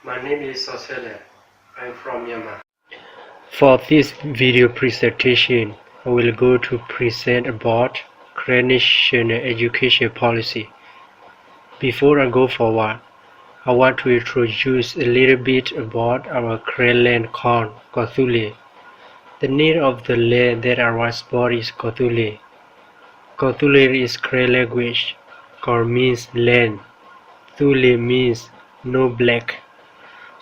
My name is Kawthoolei. I'm from Myanmar. For this video presentation, I will go to present about Korean national education policy. Before I go forward, I want to introduce a little bit about our Korean land called Kawthoolei. The name of the land that I was born is Kawthoolei. Kawthoolei is Korean language. Kaw means land. Thule means no black.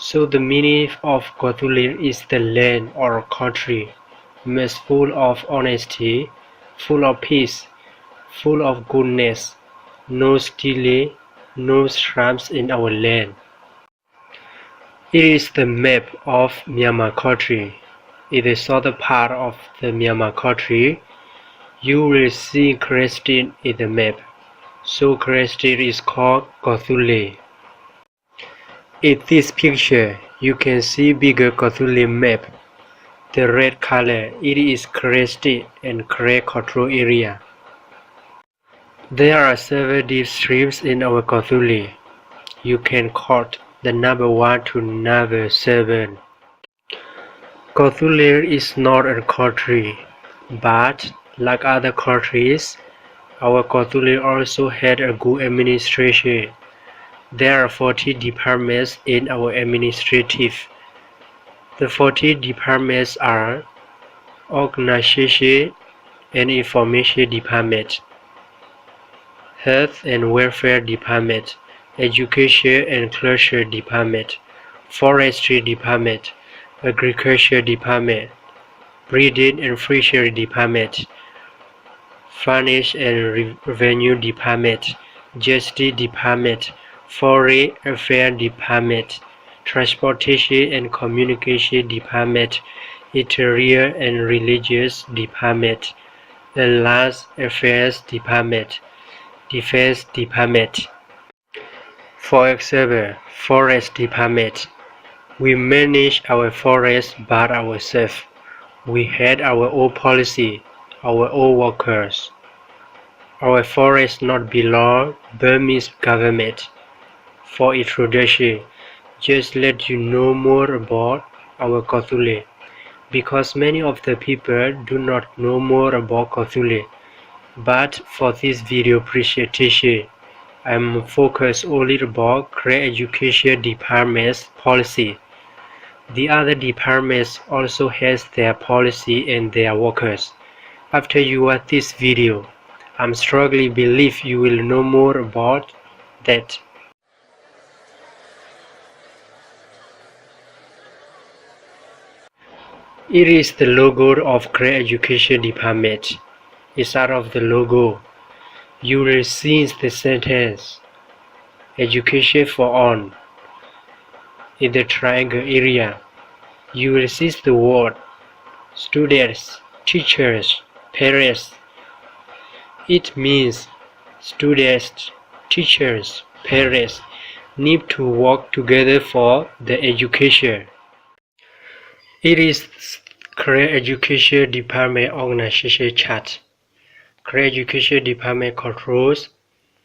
So the meaning of Kawthoolei is the land or country, most full of honesty, full of peace, full of goodness, no stealing, no shrams in our land. It is the map of Myanmar country. In the southern part of the Myanmar country, you will see Korean state in the map. So Korean state is called Kawthoolei. In this picture, you can see bigger Kawthoolei map. The red color, it is Korean state and Korean control area. There are several districts in our Kawthoolei. You can count the number 1 to number 7. Kawthoolei is not a country, but like other countries, our Kawthoolei also had a good administration. There are 40 departments in our administrative. The 40 departments are Organization and Information Department, Health and Welfare Department, Education and Culture Department, Forestry Department, Agriculture Department, Breeding and Fishery Department, Finance and Revenue Department, Justice Department, Foreign Affairs Department, Transportation and Communication Department, Interior and Religious Department, and Land Affairs Department, Defense Department. For example, Forest Department. We manage our forests by ourselves. We had our own policy, our own workers. Our forests not belong Burmese government. For introduction, just let you know more about our Kawthoolei, because many of the people do not know more about Kawthoolei. But for this video presentation, I'm focused only about Korean Education Department's policy. The other departments also has their policy and their workers. After you watch this video, I'm strongly believe you will know more about that. It is the logo of Korean Education Department. Inside of the logo, you will see the sentence Education for all. In the triangle area, you will see the word students, teachers, parents. It means students, teachers, parents need to work together for the education. It is Korean Education Department organization chart. Korean Education Department controls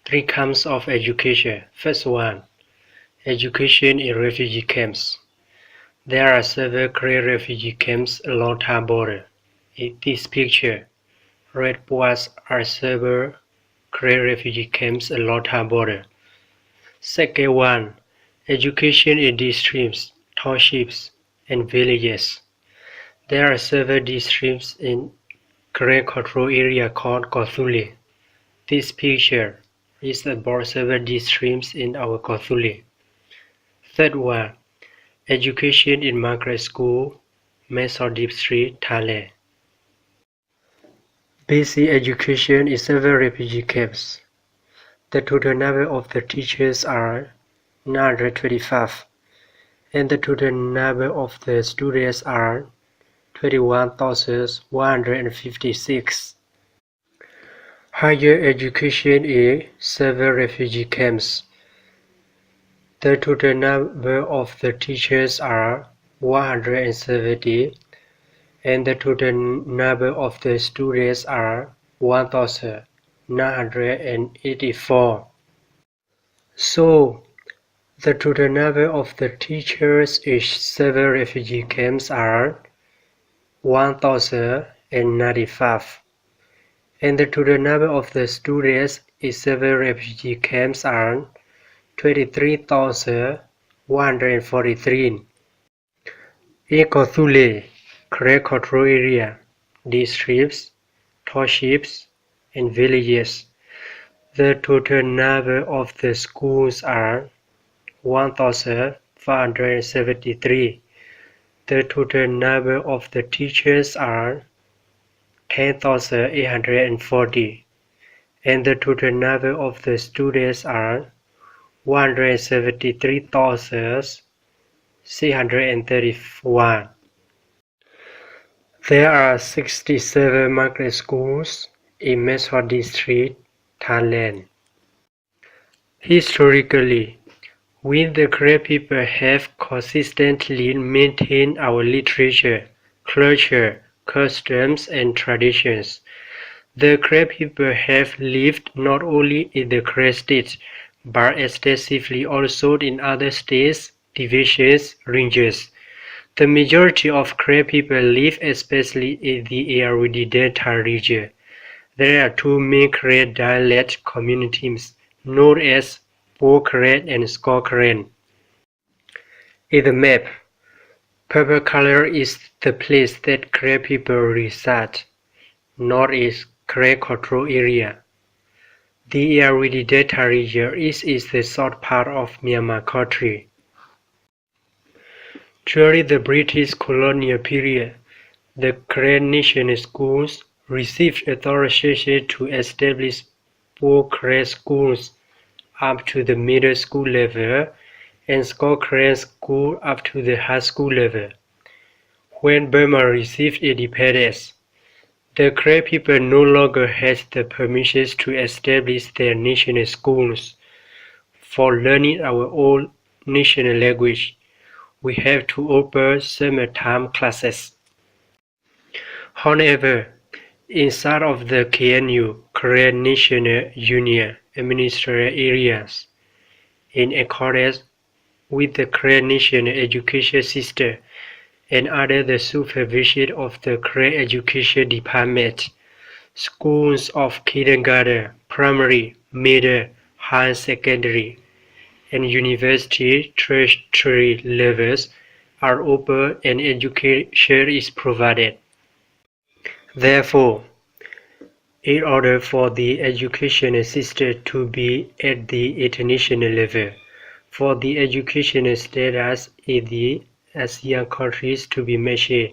3 camps of education. First one, education in refugee camps. There are several Korean refugee camps along Thai border. In this picture, red bars are several Korean refugee camps along Thai border. Second one, education in districts, townships, and villages. There are several districts in Korean control area called Kawthoolei. This picture is about several districts in our Kawthoolei. Third one, education in Margaret School, Meso District, Thailand. Basic education in several refugee camps. The total number of the teachers are 925, and the total number of the students are 21,156. Higher education in several refugee camps. The total number of the teachers are 170, and the total number of the students are 1,984. So, The total number of the teachers in 7 refugee camps are 1,095, and the total number of the students in 7 refugee camps are 23,143. In Kawthoolei, Crate Control Area, districts, townships, and villages, the total number of the schools are 1,573. The total number of the teachers are 10,840, and the total number of the students are 173,631. There are 67 migrant schools in Metro District, Thailand. Historically, we the Cree people have consistently maintained our literature, culture, customs, and traditions. The Cree people have lived not only in the Cree state, but extensively also in other states, divisions, ranges. The majority of Cree people live especially in the Ayeyarwady Delta region. There are two main Cree dialect communities, known as Po Cree and Sko Cree. In the map, purple color is the place that Cree people reside. North is Cree Control Area. The Ayeyarwady Delta region is the south part of Myanmar country. During the British colonial period, the Cree National Schools received authorization to establish Po Cree schools up to the middle school level and Sko Cree school up to the high school level. When Burma received independence, the Cree people no longer had the permission to establish their national schools. For learning our own national language, we have to open summertime classes. However, inside of the KNU, Korean National Union administrative areas, in accordance with the Korean national education system and under the supervision of the Korean Education Department, schools of kindergarten, primary, middle, higher secondary, and university tertiary levels are open and education is provided. Therefore, in order for the educational system to be at the international level, for the educational status in the ASEAN countries to be measured,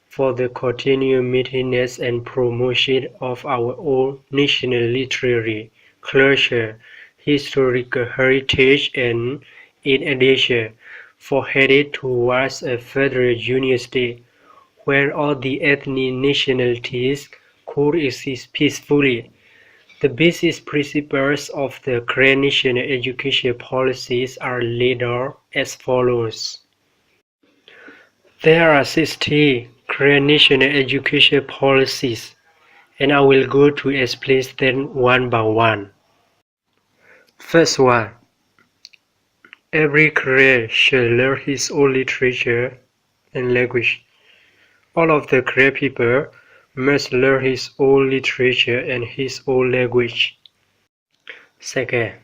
for the continued maintenance and promotion of our own national literary, culture, historical heritage, and in addition, for heading towards a federal union state where all the ethnic nationalities could exist peacefully. The basic principles of the Korean national education policies are laid out as follows. There are 60 Korean national education policies, and I will go to explain them one by one. First one, every Korean should learn his own literature and language. All of the Korean people must learn his own literature and his own language. Second,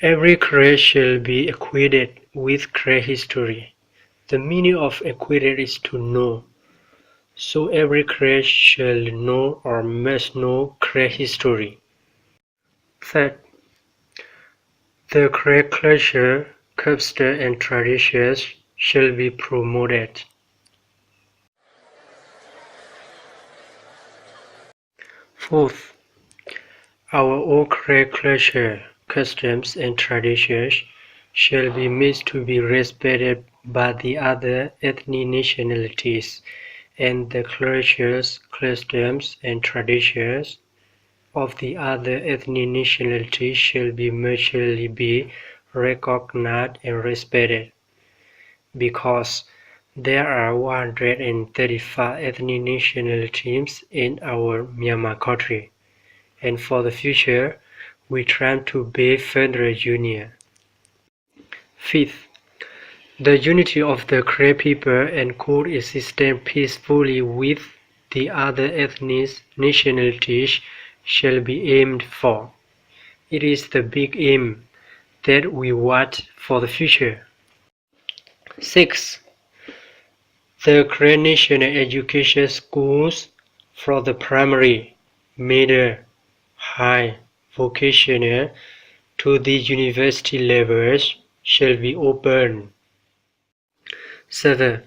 every Korean shall be acquainted with Korean history. The meaning of acquainted is to know. So every Korean shall know or must know Korean history. Third, the Korean culture, customs, and traditions shall be promoted. Fourth, our own Korean culture, customs, and traditions shall be made to be respected by the other ethnic nationalities, and the cultures, customs, and traditions of the other ethnic nationalities shall be mutually be recognized and respected. Because there are 135 ethnic nationalities in our Myanmar country, and for the future, we try to be federal union. Fifth, the unity of the Kare people and coexistence peacefully with the other ethnic nationalities shall be aimed for. It is the big aim that we want for the future. Sixth, the Kare National Education schools from the primary, middle, high, vocational to the university levels shall be open. 7.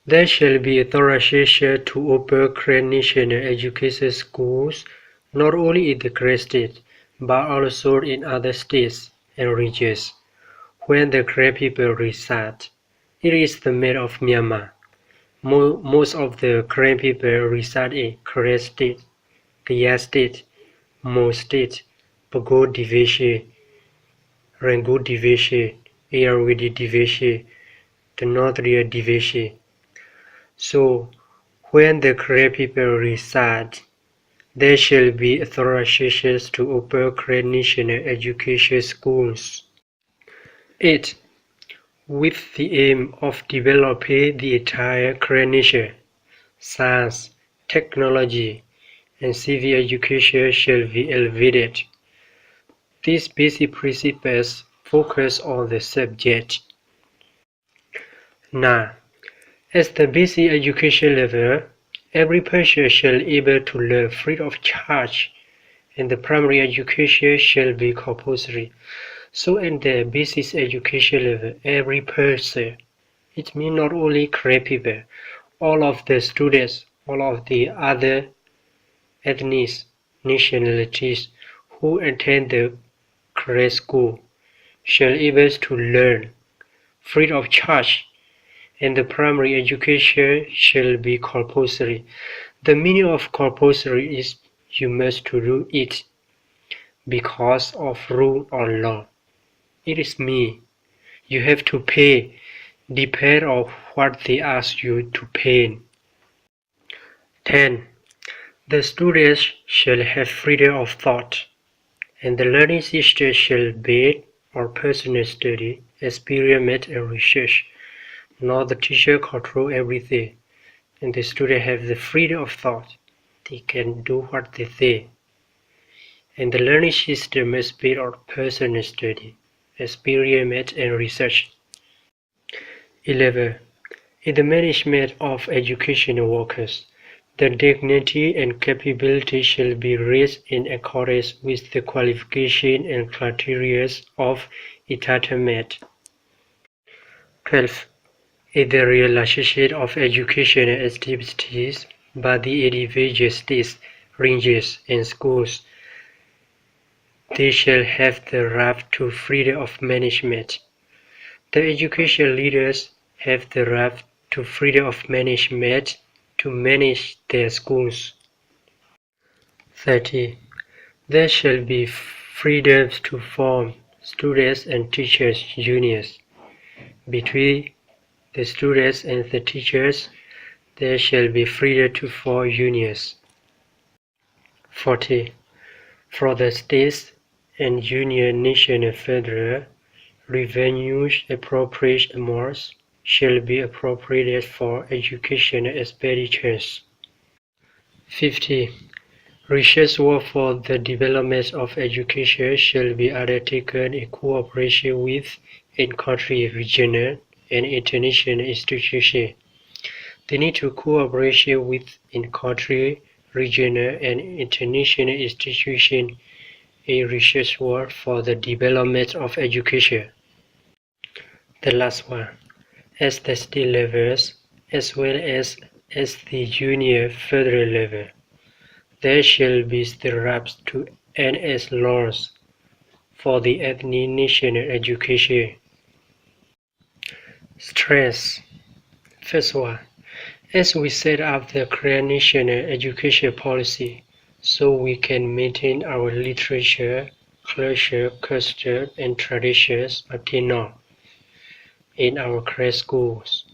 There shall be authorization to open Kare National Education schools not only in the Kare state, but also in other states and regions when the Kare people reside. It is the map of Myanmar. Most of the Kare people reside in Kare state, Kayah state, Mo state, Pagod division, Rangoon division, Irrawaddy division, the Northern division. So, when the Kare people reside, there shall be authorizations to open Kare National Education schools. 8. With the aim of developing the entire Kare nation, science, technology, and civil education shall be elevated. These basic principles focus on the subject. 9. At the basic education level, every person shall be able to learn free of charge, and the primary education shall be compulsory. So at the basic education level, every person, it means not only Kare people, all of the students, all of the other ethnic nationalities who attend the Kare school shall be able to learn free of charge, and the primary education shall be compulsory. The meaning of compulsory is you must to do it because of rule or law. It is me. You have to pay, depend on what they ask you to pay. 10. The students shall have freedom of thought, and the learning system shall be on personal study, experiment, and research. Not the teacher control everything, and the student have the freedom of thought. They can do what they say. And the learning system must be on personal study, experiment, and research. 11. In the management of educational workers, the dignity and capability shall be raised in accordance with the qualification and criteria of entitlement. 12. In the realization of educational activities by the individual states, ranges, and schools, they shall have the right to freedom of management. The education leaders have the right to freedom of management to manage their schools. 30. There shall be freedom to form students and teachers unions. Between the students and the teachers, there shall be freedom to form unions. 40. For the states and union national federal, revenues appropriate amounts shall be appropriated for educational expenditures. 50. Research work for the development of education shall be undertaken in cooperation with in-country, regional, and international institutions. They need to cooperate with in-country, regional, and international institutions in research work for the development of education. The last one, at the state levels, as well as the union federal level, there shall be the right to enact laws for the ethnic national education. Stress. First one, as we set up the Kare national education policy, so we can maintain our literature, culture, custom, and traditions until now in our Kare schools.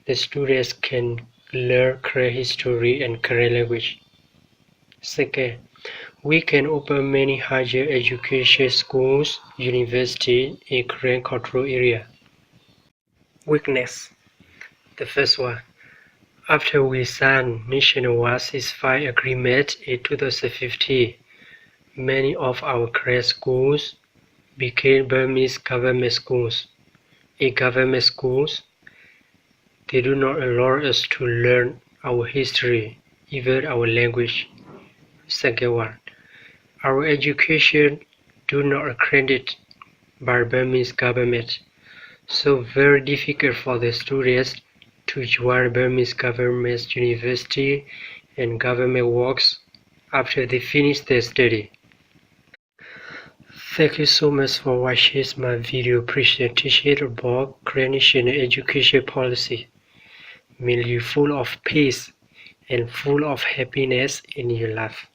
The students can learn Kare history and Kare language. Second, We can open many higher education schools, universities in Korean Kawthoolei area. Weakness. The first one. After we signed nationwide ceasefire agreement in 2015, many of our Korean schools became Burmese government schools. In government schools, they do not allow us to learn our history, even our language. Second one, our education do not accredited by Burmese government, so very difficult for the students to join Burmese government university and government works after they finish their study. Thank you so much for watching my video presentation about Korean national education policy. May you full of peace and full of happiness in your life.